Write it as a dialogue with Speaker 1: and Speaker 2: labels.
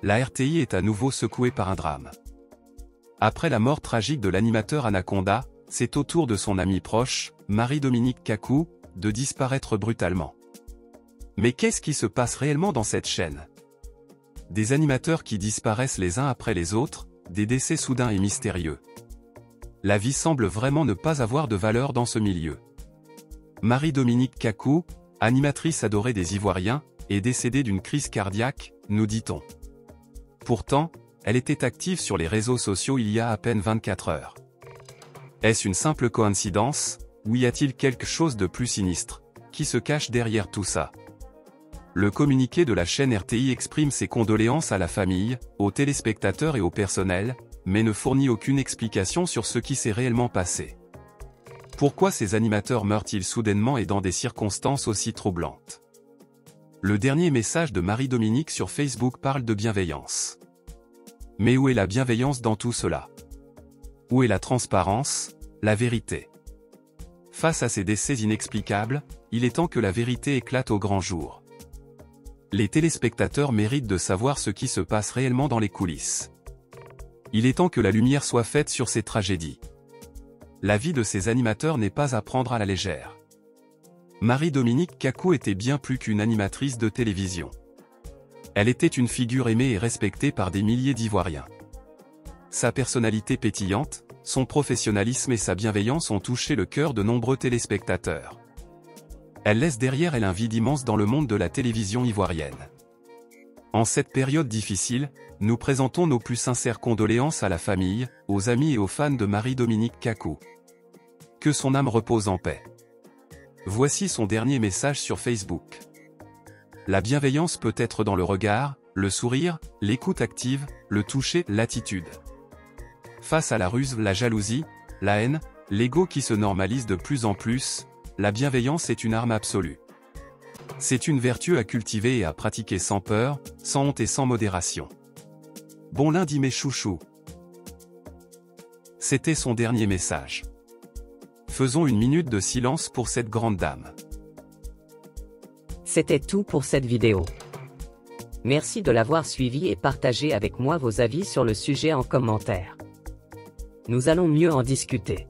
Speaker 1: la RTI est à nouveau secouée par un drame. Après la mort tragique de l'animateur Anaconda, c'est au tour de son ami proche, Marie-Dominique Kakou, de disparaître brutalement. Mais qu'est-ce qui se passe réellement dans cette chaîne? Des animateurs qui disparaissent les uns après les autres, des décès soudains et mystérieux. La vie semble vraiment ne pas avoir de valeur dans ce milieu. Marie-Dominique Kakou, animatrice adorée des Ivoiriens, est décédée d'une crise cardiaque, nous dit-on. Pourtant, elle était active sur les réseaux sociaux il y a à peine 24 heures. Est-ce une simple coïncidence, ou y a-t-il quelque chose de plus sinistre, qui se cache derrière tout ça? Le communiqué de la chaîne RTI exprime ses condoléances à la famille, aux téléspectateurs et au personnel, mais ne fournit aucune explication sur ce qui s'est réellement passé. Pourquoi ces animateurs meurent-ils soudainement et dans des circonstances aussi troublantes? Le dernier message de Marie-Dominique sur Facebook parle de bienveillance. Mais où est la bienveillance dans tout cela? Où est la transparence, la vérité? Face à ces décès inexplicables, il est temps que la vérité éclate au grand jour. Les téléspectateurs méritent de savoir ce qui se passe réellement dans les coulisses. Il est temps que la lumière soit faite sur ces tragédies. La vie de ces animateurs n'est pas à prendre à la légère. Marie-Dominique Kakou était bien plus qu'une animatrice de télévision. Elle était une figure aimée et respectée par des milliers d'Ivoiriens. Sa personnalité pétillante, son professionnalisme et sa bienveillance ont touché le cœur de nombreux téléspectateurs. Elle laisse derrière elle un vide immense dans le monde de la télévision ivoirienne. En cette période difficile, nous présentons nos plus sincères condoléances à la famille, aux amis et aux fans de Marie-Dominique Kakou. Que son âme repose en paix. Voici son dernier message sur Facebook. La bienveillance peut être dans le regard, le sourire, l'écoute active, le toucher, l'attitude. Face à la ruse, la jalousie, la haine, l'ego qui se normalise de plus en plus, la bienveillance est une arme absolue. C'est une vertu à cultiver et à pratiquer sans peur, sans honte et sans modération. Bon lundi mes chouchous. C'était son dernier message. Faisons une minute de silence pour cette grande dame.
Speaker 2: C'était tout pour cette vidéo. Merci de l'avoir suivi et partagez avec moi vos avis sur le sujet en commentaire. Nous allons mieux en discuter.